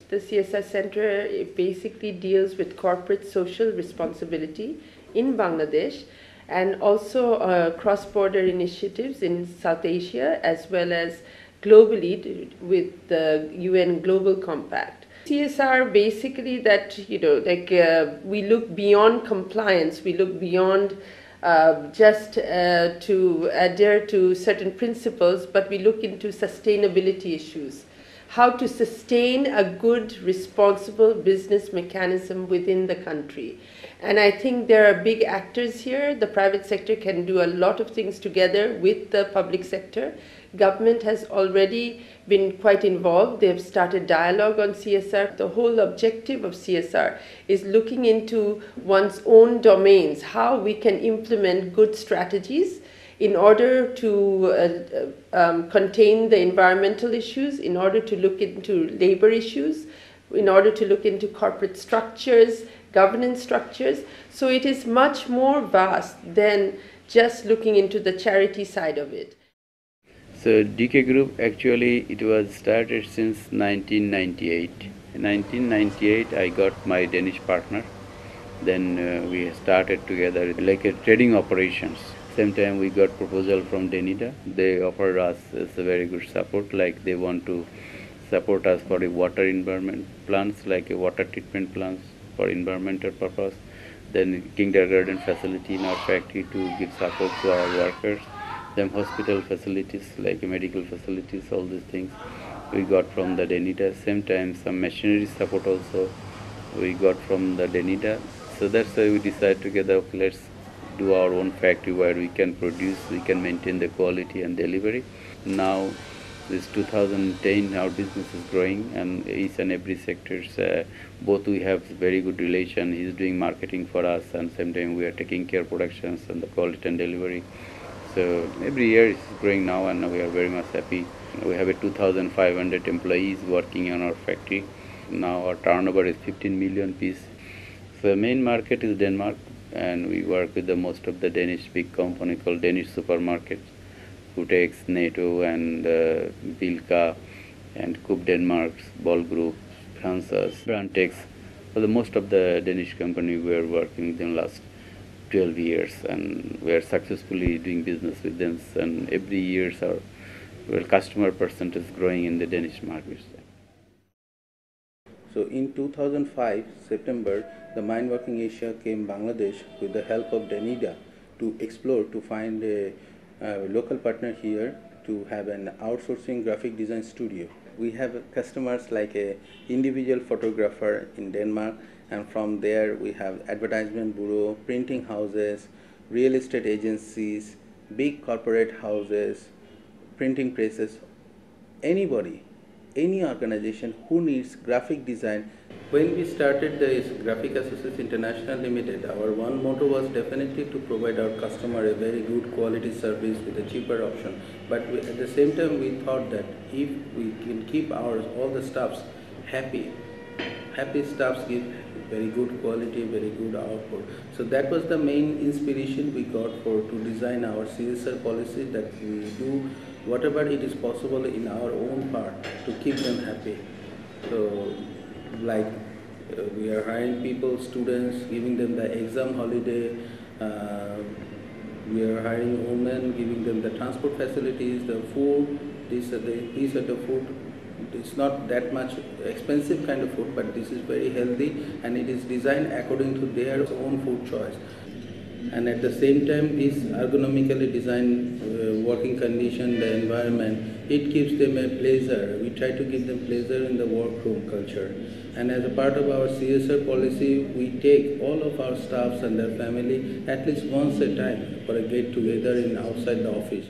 The CSR Center basically deals with corporate social responsibility in Bangladesh and also cross-border initiatives in South Asia as well as globally with the UN Global Compact. CSR basically that, we look beyond compliance, we look beyond just to adhere to certain principles, but we look into sustainability issues. How to sustain a good, responsible business mechanism within the country. And I think there are big actors here. The private sector can do a lot of things together with the public sector. Government has already been quite involved. They have started dialogue on CSR. The whole objective of CSR is looking into one's own domains, how we can implement good strategies in order to contain the environmental issues, in order to look into labor issues, in order to look into corporate structures, governance structures. So it is much more vast than just looking into the charity side of it. So DK Group, actually it was started since 1998. In 1998 I got my Danish partner. Then we started together like a trading operations. Same time we got proposal from Denida. They offered us a very good support, like they want to support us for the water environment plants, like a water treatment plants for environmental purpose. Then kindergarten facility in our factory to give support to our workers. Then hospital facilities like medical facilities, all these things we got from the Denida. Same time some machinery support also we got from the Denida. So that's why we decided together, okay, let's do our own factory where we can produce, we can maintain the quality and delivery. Now this 2010 our business is growing, and each and every sectors both we have very good relation. He's doing marketing for us, and same time we are taking care of productions and the quality and delivery. So every year it's growing now, and we are very much happy. We have a 2,500 employees working on our factory. Now our turnover is 15 million piece. So the main market is Denmark, and we work with the most of the Danish big company called Danish Supermarkets, Footex, NATO, and Bilka, and Coop Denmark, Ball Group, Francis, Brantex. For the most of the Danish company we are working with them last 12 years, and we are successfully doing business with them, and every year our customer percentage is growing in the Danish market. So in 2005, September, the Mind Working Asia came Bangladesh with the help of Denida to explore, to find a local partner here to have an outsourcing graphic design studio. We have customers like a individual photographer in Denmark, and from there we have advertisement bureau, printing houses, real estate agencies, big corporate houses, printing presses, anybody, any organization who needs graphic design. When we started the Graphic Associates International Limited, our one motto was definitely to provide our customer a very good quality service with a cheaper option. But at the same time we thought that if we can keep all the staffs happy staffs give very good quality, very good output. So that was the main inspiration we got to design our CSR policy, that we do whatever it is possible in our own part to keep them happy. So like we are hiring people, students, giving them the exam holiday, we are hiring women, giving them the transport facilities, the food, these are the food. It's not that much expensive kind of food, but this is very healthy, and it is designed according to their own food choice. And at the same time, this ergonomically designed working condition, the environment, it gives them a pleasure. We try to give them pleasure in the workroom culture. And as a part of our CSR policy, we take all of our staffs and their family at least once a time for a get together outside the office.